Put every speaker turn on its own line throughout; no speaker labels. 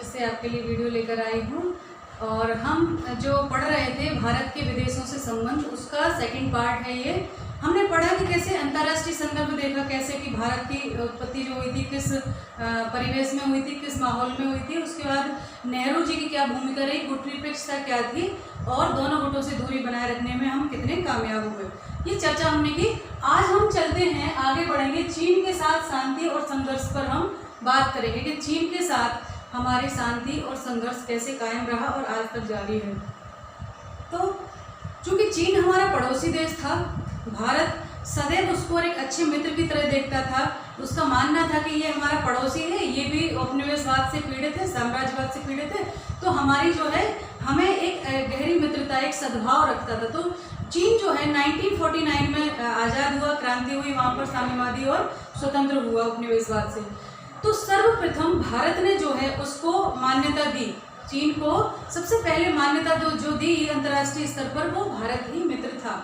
फिर से आपके लिए वीडियो लेकर आई हूँ। और हम जो पढ़ रहे थे भारत के विदेशों से संबंध, उसका सेकंड पार्ट है ये। हमने पढ़ा कि कैसे अंतर्राष्ट्रीय संदर्भ देखा, कैसे कि भारत की उत्पत्ति जो हुई थी किस परिवेश में हुई थी, किस माहौल में हुई थी। उसके बाद नेहरू जी की क्या भूमिका रही, गुटनिरपेक्षता क्या थी, और दोनों गुटों से दूरी बनाए रखने में हम कितने कामयाब हुए, ये चर्चा हमने की। आज हम चलते हैं, आगे बढ़ेंगे, चीन के साथ शांति और संघर्ष पर हम बात करेंगे कि चीन के साथ हमारी शांति और संघर्ष कैसे कायम रहा और आज तक जारी है। तो चूंकि चीन हमारा पड़ोसी देश था, भारत सदैव उसको एक अच्छे मित्र की तरह देखता था। उसका मानना था कि ये हमारा पड़ोसी है, ये भी उपनिवेशवाद से पीड़ित है, साम्राज्यवाद से पीड़ित है, तो हमारी जो है हमें एक गहरी मित्रता, एक सद्भाव रखता था। तो चीन जो है 1949 में आज़ाद हुआ, क्रांति हुई, वहाँ पर साम्यवादी और स्वतंत्र हुआ उपनिवेशवाद से। तो सर्वप्रथम भारत ने जो है उसको मान्यता दी, चीन को सबसे पहले मान्यता जो दी अंतर्राष्ट्रीय स्तर पर, वो भारत ही मित्र था।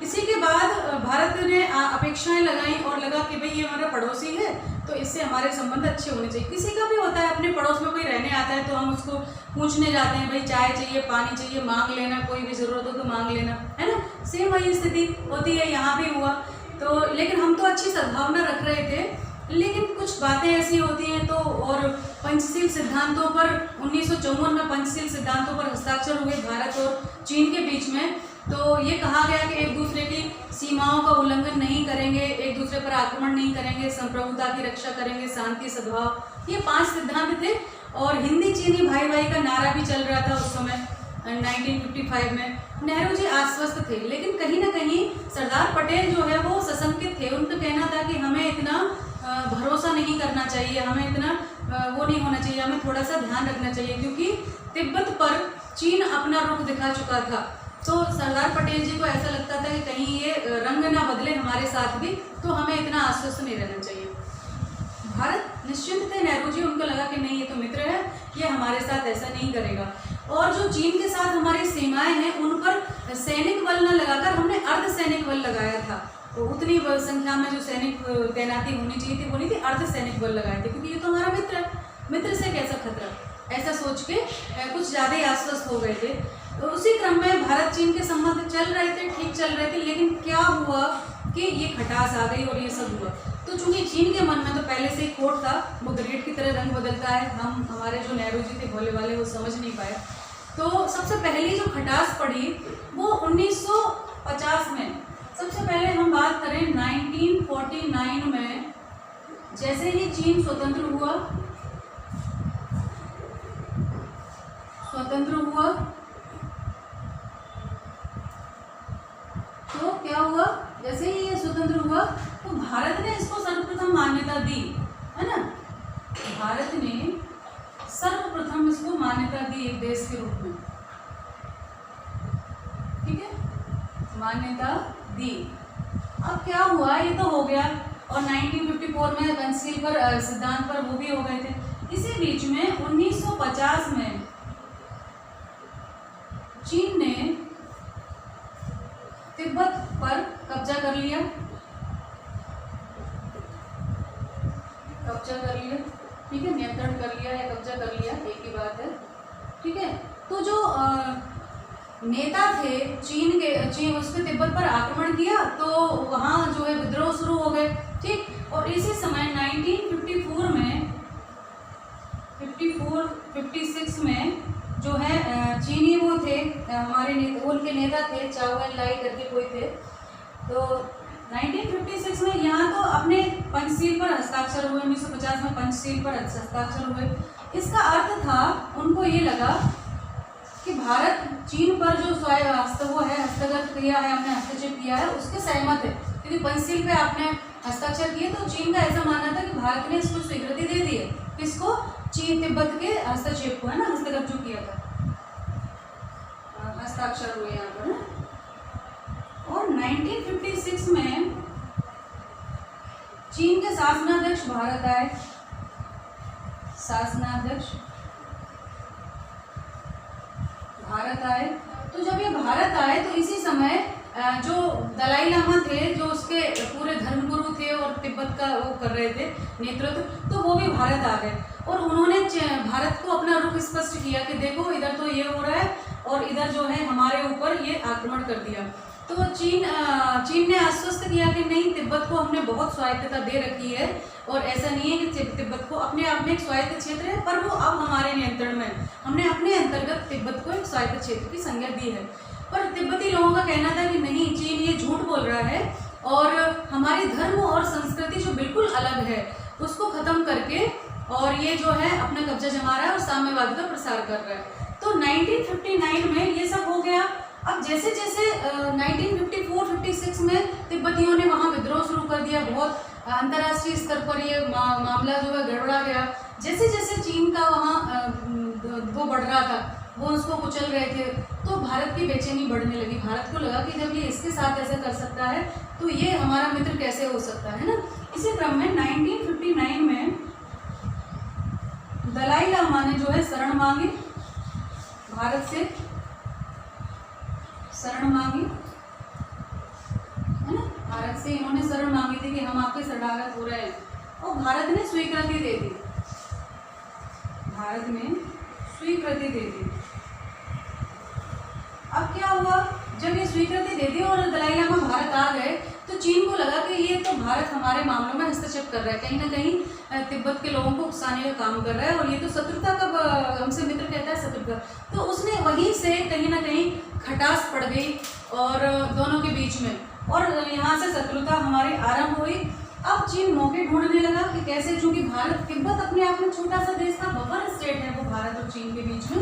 इसी के बाद भारत ने अपेक्षाएं लगाई और लगा कि भाई ये हमारा पड़ोसी है तो इससे हमारे संबंध अच्छे होने चाहिए। किसी का भी होता है, अपने पड़ोस में कोई रहने आता है तो हम उसको पूछने जाते हैं, भाई चाय चाहिए, पानी चाहिए, मांग लेना, कोई भी ज़रूरत हो तो मांग लेना, है ना। सेम वही स्थिति होती है, यहाँ भी हुआ। तो लेकिन हम तो अच्छी सद्भावना रख रहे थे, लेकिन कुछ बातें ऐसी होती हैं तो, और पंचशील सिद्धांतों पर 1954 में पंचशील सिद्धांतों पर हस्ताक्षर हुए भारत और चीन के बीच में। तो ये कहा गया कि एक दूसरे की सीमाओं का उल्लंघन नहीं करेंगे, एक दूसरे पर आक्रमण नहीं करेंगे, संप्रभुता की रक्षा करेंगे, शांति सद्भाव, ये 5 सिद्धांत थे। और हिंदी चीनी भाई भाई का नारा भी चल रहा था उस समय 1955 में। नेहरू जी आश्वस्त थे, लेकिन कहीं ना कहीं सरदार पटेल जो है वो सशंकित थे। उनका कहना था कि हमें इतना भरोसा नहीं करना चाहिए, हमें इतना वो नहीं होना चाहिए, हमें थोड़ा सा ध्यान रखना चाहिए, क्योंकि तिब्बत पर चीन अपना रुख दिखा चुका था। तो सरदार पटेल जी को ऐसा लगता था कि कहीं ये रंग ना बदले हमारे साथ भी, तो हमें इतना आश्वस्त नहीं रहना चाहिए। भारत निश्चिंत थे, नेहरू जी, उनको लगा कि नहीं ये तो मित्र है, ये हमारे साथ ऐसा नहीं करेगा। और जो चीन के साथ हमारी सीमाएं हैं उन पर सैनिक बल न लगाकर हमने अर्ध सैनिक बल लगाया था। तो उतनी संख्या में जो सैनिक तैनाती होनी चाहिए थी वो नहीं थी, अर्ध सैनिक बल लगाए थे, क्योंकि ये तो हमारा मित्र है, मित्र से कैसा खतरा, ऐसा सोच के कुछ ज़्यादा ही आश्वस्त हो गए थे। तो उसी क्रम में भारत चीन के संबंध चल रहे थे, ठीक चल रहे थे, लेकिन क्या हुआ कि ये खटास आ गई और ये सब हुआ। तो चूंकि चीन के मन में तो पहले से ही खोट था, वो ग्रेड की तरह रंग बदलता है, हमारे जो नेहरू जी थे भोले वाले, वो समझ नहीं पाए। तो सबसे पहली जो खटास पड़ी वो 1950 में। सबसे पहले हम बात करें 1949 में, जैसे ही चीन स्वतंत्र हुआ तो क्या हुआ, जैसे ही ये स्वतंत्र हुआ तो भारत ने इसको सर्वप्रथम मान्यता दी, है ना। भारत ने सर्वप्रथम इसको मान्यता दी एक देश के रूप में, ठीक है, मान्यता दी। अब क्या हुआ, ये तो हो गया, और 1954 में पंचशील पर सिद्धांत पर वो भी हो गए थे। इसी बीच में 1950 में चीन ने तिब्बत पर कब्जा कर लिया, ठीक है, नियंत्रण कर लिया या कब्जा कर लिया, एक ही बात है, ठीक है। तो जो नेता थे चीन उसने तिब्बत पर आक्रमण किया, तो वहाँ जो है विद्रोह शुरू हो गए, ठीक। और इसी समय 1954 में 56 में जो है चीनी वो थे हमारे नेता, उनके नेता थे चाओ एन लाई करके कोई थे। तो 1956 में यहाँ तो अपने पंचशील पर हस्ताक्षर हुए, 1950 में पंचशील पर हस्ताक्षर हुए। इसका अर्थ था, उनको ये लगा कि भारत चीन पर जो हस्तगत किया है, हमने हस्तक्षेप किया है, उसके सहमत है, क्योंकि पंचशील पे आपने हस्ताक्षर किए। तो चीन का ऐसा मानना था कि भारत ने इसको स्वीकृति दे दी है, किसको, चीन तिब्बत के हस्तक्षेप को, है ना, हस्तगत जो किया था, हस्ताक्षर हुए यहाँ पर, ना। और 1956 में चीन के शासनाध्यक्ष भारत आए, तो जब ये भारत आए तो इसी समय जो दलाई लामा थे, जो उसके पूरे धर्मगुरु थे और तिब्बत का वो कर रहे थे नेतृत्व, तो वो भी भारत आ गए और उन्होंने भारत को अपना रुख को स्पष्ट किया कि देखो इधर तो ये हो रहा है और इधर जो है हमारे ऊपर ये आक्रमण कर दिया। तो चीन ने आश्वस्त किया कि नहीं, तिब्बत को हमने बहुत स्वायत्तता दे रखी है और ऐसा नहीं है कि तिब्बत को अपने आप में एक स्वायत्त क्षेत्र है, पर वो अब हमारे नियंत्रण में है। हमने अपने अंतर्गत तिब्बत को एक स्वायत्त क्षेत्र की संज्ञा दी है। पर तिब्बती लोगों का कहना था कि नहीं, चीन ये झूठ बोल रहा है और हमारे धर्म और संस्कृति जो बिल्कुल अलग है उसको खत्म करके और ये जो है अपना कब्जा जमा रहा है और साम्यवाद का प्रसार कर रहा है। तो 1959 में ये सब हो गया। अब जैसे जैसे 1954-56 में तिब्बतियों ने वहाँ विद्रोह शुरू कर दिया, बहुत अंतर्राष्ट्रीय स्तर पर ये मामला जो है गड़बड़ा गया। जैसे जैसे चीन का वहाँ वो बढ़ रहा था, वो उसको कुचल रहे थे, तो भारत की बेचैनी बढ़ने लगी। भारत को लगा कि जब ये इसके साथ ऐसा कर सकता है तो ये हमारा मित्र कैसे हो सकता है ना। इसी क्रम में 1959 में दलाई लामा ने जो है शरण मांगी, भारत से शरण मांगी, है ना। भारत से इन्होंने शरण मांगी थी कि हम आपके शरणागत हो रहे हैं और भारत ने स्वीकृति दे दी। भारत ने स्वीकृति दे दी। अब क्या हुआ, जब ये स्वीकृति दे दी और दलाई लामा भारत आ गए तो चीन को लगा कि ये तो भारत हमारे मामलों में हस्तक्षेप कर रहा है, कहीं ना कहीं तिब्बत के लोगों को उकसाने का काम कर रहा है और ये तो शत्रुता का हमसे मित्र कहता है शत्रुता। तो उसने वहीं से कहीं ना कहीं खटास पड़ गई और दोनों के बीच में, और यहाँ से शत्रुता हमारी आरंभ हुई। अब चीन मौके ढूंढने लगा कि कैसे, चूंकि भारत तिब्बत अपने आप में छोटा सा देश था, बफर स्टेट है वो भारत और चीन के बीच में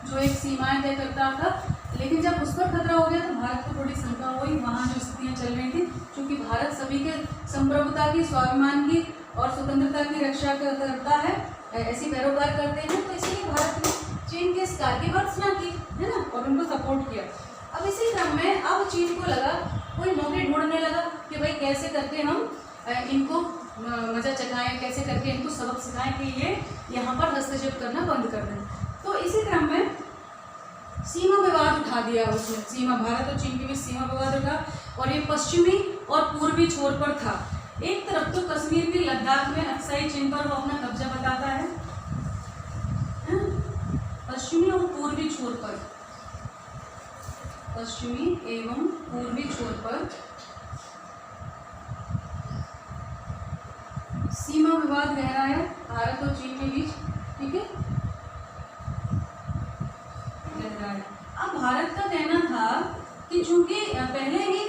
जो एक सीमाएं तय करता था, लेकिन जब उस पर खतरा हो गया तो भारत को थोड़ी शंका हुई। वहाँ जो स्थितियाँ चल रही थी, क्योंकि भारत सभी के संप्रभुता की, स्वाभिमान की और स्वतंत्रता की रक्षा करता है, ऐसी पैरोकार करते हैं, तो इसलिए भारत ने चीन के इस कार्य की भर्त्सना की, है ना, और उनको सपोर्ट किया। अब इसी क्रम में अब चीन को लगा, कोई मौके ढूंढने लगा कि भाई कैसे करके हम इनको मजा चखाएं, कैसे करके इनको सबक सिखाएं कि ये यहाँ पर हस्तक्षेप करना बंद कर दें। तो इसी क्रम में सीमा विवाद उठा दिया उसने, सीमा भारत और चीन के बीच सीमा विवाद उठा, और ये पश्चिमी और पूर्वी छोर पर था। एक तरफ तो कश्मीर की लद्दाख में अक्साई चिन्ह पर वो अपना कब्जा बताता है, पश्चिमी और पूर्वी छोर पर, पश्चिमी एवं पूर्वी छोर पर सीमा विवाद गहरा है भारत और चीन के बीच, ठीक है, गहरा है। अब भारत का कहना था कि चूंकि पहले ही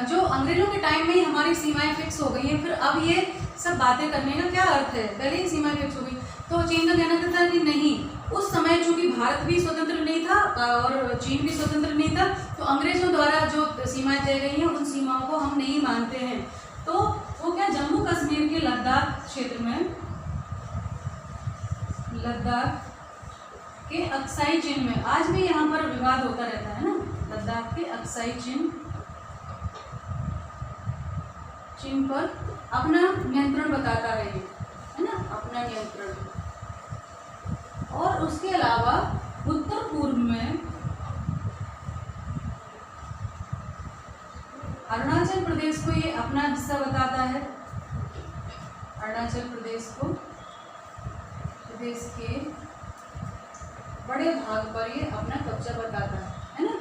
जो अंग्रेजों के टाइम में ही हमारी सीमाएं फिक्स हो गई हैं, फिर अब ये सब बातें करने का क्या अर्थ है, पहले ही सीमाएं फिक्स हो गई। तो चीन का कहना था कि नहीं, उस समय चूंकि भारत भी स्वतंत्र नहीं था और चीन भी स्वतंत्र नहीं था, तो अंग्रेजों द्वारा जो सीमाएं तय गई हैं उन सीमाओं को हम नहीं मानते हैं। तो वो क्या, जम्मू कश्मीर के लद्दाख क्षेत्र में, लद्दाख के अक्साई चिन्ह में, आज भी यहाँ पर विवाद होता रहता है ना, लद्दाख के अक्साई चिन्ह पर अपना नियंत्रण बताता है ये, है ना, अपना नियंत्रण। और उसके अलावा उत्तर पूर्व में अरुणाचल प्रदेश को ये अपना हिस्सा बताता है, अरुणाचल प्रदेश को, प्रदेश के बड़े भाग पर ये अपना कब्जा बताता है ना,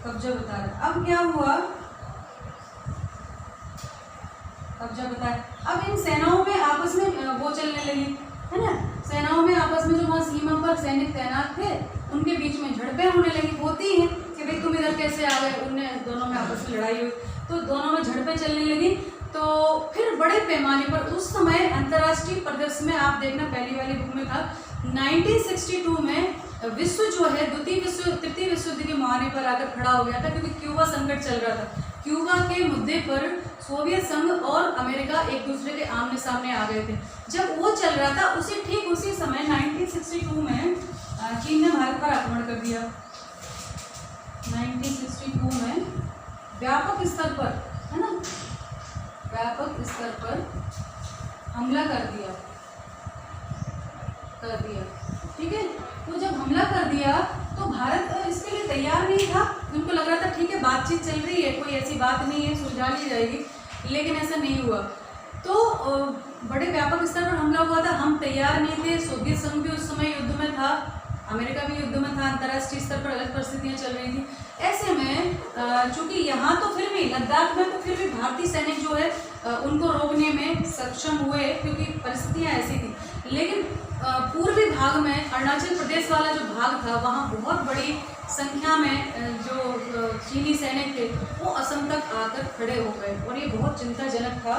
कब्जा बता रहा है। अब क्या हुआ, कब्जा बताया। अब इन सेनाओं में आपस में वो चलने लगी, है ना, सेनाओं में आपस में जो वहाँ सीमा पर सैनिक तैनात थे उनके बीच में झड़पें होने लगी, होती हैं कि भाई तुम इधर कैसे आ गए, उनने दोनों में आपस में लड़ाई हुई, तो दोनों में झड़पें चलने लगी। तो फिर बड़े पैमाने पर उस समय अंतर्राष्ट्रीय परिदृश्य में आप देखना, पहली वाली बुक में था 1962 में विश्व जो है तृतीय विश्व युद्ध के मुहाने पर आकर खड़ा हो गया था, क्योंकि क्यूबा संकट चल रहा था। क्यूबा के मुद्दे पर सोवियत संघ और अमेरिका एक दूसरे के आमने सामने आ गए थे। जब वो चल रहा था ठीक उसी समय 1962 में चीन ने भारत पर आक्रमण कर दिया। 1962 में व्यापक स्तर पर, है ना, व्यापक स्तर पर हमला कर दिया, ठीक है। तो जब हमला कर दिया तो भारत इसके लिए तैयार नहीं था, उनको लग रहा था ठीक है बातचीत चल रही है, कोई ऐसी बात नहीं है, सुलझा ली जाएगी, लेकिन ऐसा नहीं हुआ। तो बड़े व्यापक स्तर पर हमला हुआ था, हम तैयार नहीं थे। सोवियत संघ भी उस समय युद्ध में था, अमेरिका भी युद्ध में था, अंतर्राष्ट्रीय स्तर पर अलग परिस्थितियां चल रही थी। ऐसे में चूंकि यहाँ तो फिर भी लद्दाख में तो फिर भी भारतीय सैनिक जो है उनको रोकने में सक्षम हुए, क्योंकि परिस्थितियाँ ऐसी थी। लेकिन पूर्वी भाग में अरुणाचल प्रदेश वाला जो भाग था, वहाँ बहुत बड़ी संख्या में जो चीनी सैनिक थे वो असम तक आकर खड़े हो गए, और ये बहुत चिंताजनक था।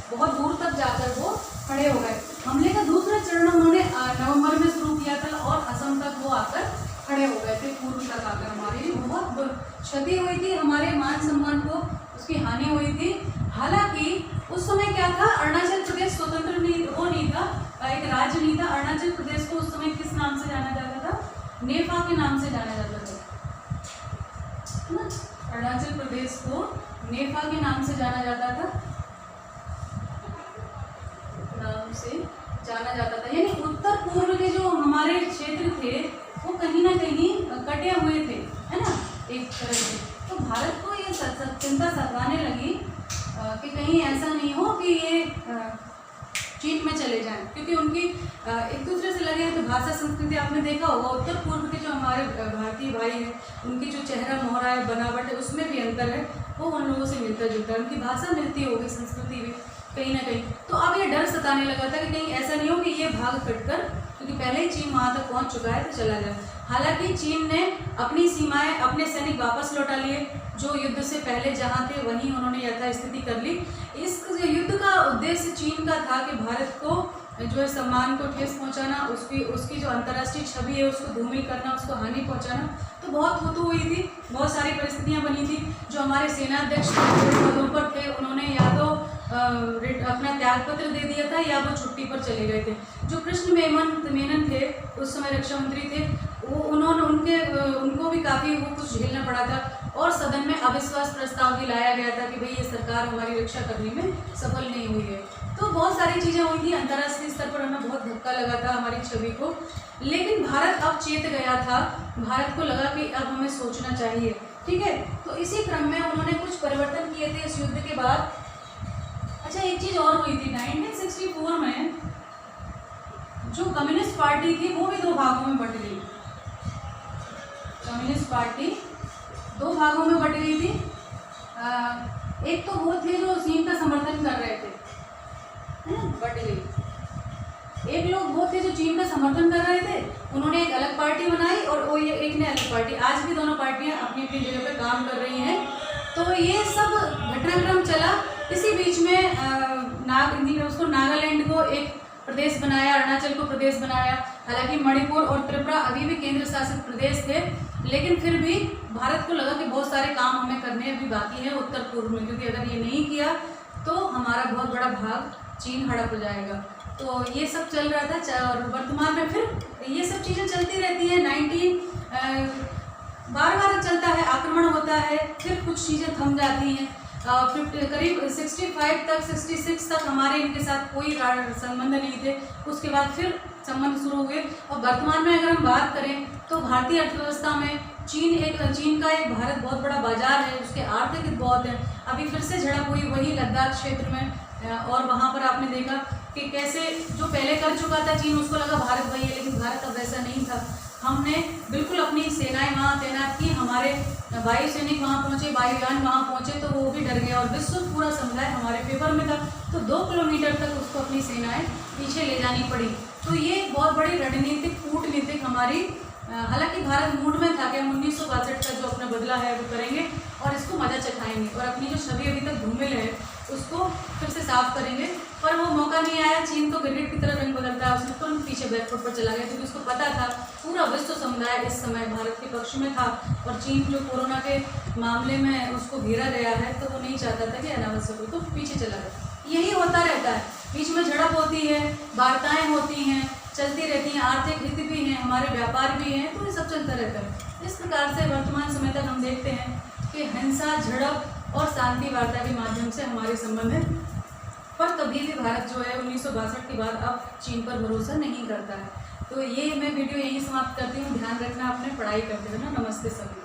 बहुत दूर तक जाकर वो खड़े हो गए। हमले का दूसरा चरण उन्होंने नवंबर में शुरू किया था, और असम तक वो आकर खड़े हो गए थे, पूर्व तक आकर। हमारी बहुत क्षति हुई थी, हमारे मान सम्मान को उसकी हानि हुई थी। हालांकि उस समय क्या था, अरुणाचल प्रदेश स्वतंत्र नहीं था, एक राज्य नहीं था। अरुणाचल प्रदेश को उस समय किस नाम से जाना जाता था? नेफा के नाम से जाना जाता था। अरुणाचल प्रदेश को नेफा के नाम से जाना जाता था, यानी उत्तर पूर्व के जो हमारे क्षेत्र थे वो कहीं ना कहीं कटे हुए थे, है ना, एक तरह से। तो भारत को ये चिंता सताने लगी कि कहीं ऐसा नहीं हो कि ये चीन में चले जाएं, क्योंकि उनकी एक दूसरे से लगे हैं। तो भाषा संस्कृति आपने देखा होगा, उत्तर पूर्व के जो हमारे भारतीय भाई हैं उनकी जो चेहरा मोहरा है, बनावट है, उसमें भी अंतर है, वो उन लोगों से मिलता जुलता है। उनकी भाषा मिलती होगी, संस्कृति भी कहीं ना कहीं। तो अब ये डर सताने लगा था कि कहीं ऐसा नहीं हो कि ये भाग कटकर, क्योंकि पहले ही चीन वहाँ तक पहुँच चुका है, तो चला जाए। हालांकि चीन ने अपनी सीमाएं, अपने सैनिक वापस लौटा लिए, जो युद्ध से पहले जहाँ थे वहीं उन्होंने यथास्थिति कर ली। इस युद्ध का उद्देश्य चीन का था कि भारत को जो है सम्मान को ठेस पहुंचाना, उसकी जो अंतर्राष्ट्रीय छवि है उसको धूमिल करना, उसको हानि पहुंचाना। तो बहुत हुतु हुई थी, बहुत सारी परिस्थितियां बनी थी। जो हमारे सेनाध्यक्ष पदों पर थे उन्होंने या तो अपना त्यागपत्र दे दिया था या वो छुट्टी पर चले गए थे। जो कृष्ण मेनन थे, उस समय रक्षा मंत्री थे, वो उनको भी काफ़ी वो कुछ झेलना पड़ा था, और सदन में अविश्वास प्रस्ताव भी लाया गया था कि भाई ये सरकार हमारी रक्षा करने में सफल नहीं हुई है। तो बहुत सारी चीज़ें हुई थी, अंतर्राष्ट्रीय स्तर पर हमें बहुत धक्का लगा था हमारी छवि को। लेकिन भारत अब चेत गया था, भारत को लगा कि अब हमें सोचना चाहिए, ठीक है। तो इसी क्रम में उन्होंने कुछ परिवर्तन किए थे इस युद्ध के बाद। अच्छा, एक चीज़ और हुई थी, 1964 में जो कम्युनिस्ट पार्टी थी वो भी दो भागों में बट गई। कम्युनिस्ट पार्टी दो भागों में बट गई थी। एक तो वो थे जो चीन का समर्थन कर रहे थे, बट गई। एक लोग वो थे जो चीन का समर्थन कर रहे थे, उन्होंने एक अलग पार्टी बनाई, और वो एक ने अलग पार्टी। आज भी दोनों पार्टियां अपनी अपनी जगह पर काम कर रही हैं। तो ये सब घटनाक्रम चला। इसी बीच में उसको नागालैंड को एक प्रदेश बनाया, अरुणाचल को प्रदेश बनाया। हालांकि मणिपुर और त्रिपुरा अभी भी केंद्र शासित प्रदेश थे, लेकिन फिर भी भारत को लगा कि बहुत सारे काम हमें करने अभी बाकी है उत्तर पूर्व में, क्योंकि अगर ये नहीं किया तो हमारा बहुत बड़ा भाग चीन हड़प हो जाएगा। तो ये सब चल रहा था, और वर्तमान में फिर ये सब चीज़ें चलती रहती हैं। बार बार चलता है, आक्रमण होता है, फिर कुछ चीज़ें थम जाती हैं। करीब 66 तक हमारे इनके साथ कोई संबंध नहीं थे। उसके बाद फिर संबंध शुरू हुए, और वर्तमान में अगर हम बात करें तो भारतीय अर्थव्यवस्था में चीन का एक भारत बहुत बड़ा बाजार है, उसके आर्थिक हित बहुत है। अभी फिर से झड़प हुई वही लद्दाख क्षेत्र में, और वहाँ पर आपने देखा कि कैसे जो पहले कर चुका था चीन, उसको लगा भारत वही है, लेकिन भारत अब वैसा नहीं था। हमने बिल्कुल अपनी सेनाएं वहाँ तैनात की, हमारे वायु सैनिक वहाँ पहुँचे, वायुयान वहाँ पहुँचे, तो वो भी डर गया, और विश्व पूरा समुदाय हमारे फेवर में था। तो 2 किलोमीटर तक उसको अपनी सेनाएं पीछे ले जानी पड़ी। तो ये बहुत बड़ी रणनीतिक कूटनीतिक हमारी, हालांकि भारत मूड में था कि हम 1962 का जो अपना बदला है वो करेंगे और इसको मजा चखाएंगे, और अपनी जो छवि अभी तक धूमिल है उसको फिर से साफ करेंगे। पर वो मौका नहीं आया। चीन तो क्रिकेट की तरह रंग बदलता है, उसने तुरंत पीछे बैकफुट पर चला गया, क्योंकि उसको पता था पूरा विश्व समुदाय इस समय भारत के पक्ष में था, और चीन जो कोरोना के मामले में उसको घेरा गया है, तो वो नहीं चाहता था कि अनावश्यक हो, तो पीछे चला गया। यही होता रहता है, बीच में झड़प होती है, वार्ताएं होती हैं, चलती रहती हैं, आर्थिक हित भी हैं, हमारे व्यापार भी हैं, तो ये सब चलता रहता है। इस प्रकार से वर्तमान समय तक हम देखते हैं कि हिंसा, झड़प और शांति वार्ता के माध्यम से हमारे संबंध है। पर कभी भी भारत जो है 1962 के बाद अब चीन पर भरोसा नहीं करता है। तो ये मैं वीडियो यहीं समाप्त करती हूँ। ध्यान रखना, अपने पढ़ाई करते रहना। नमस्ते सभी।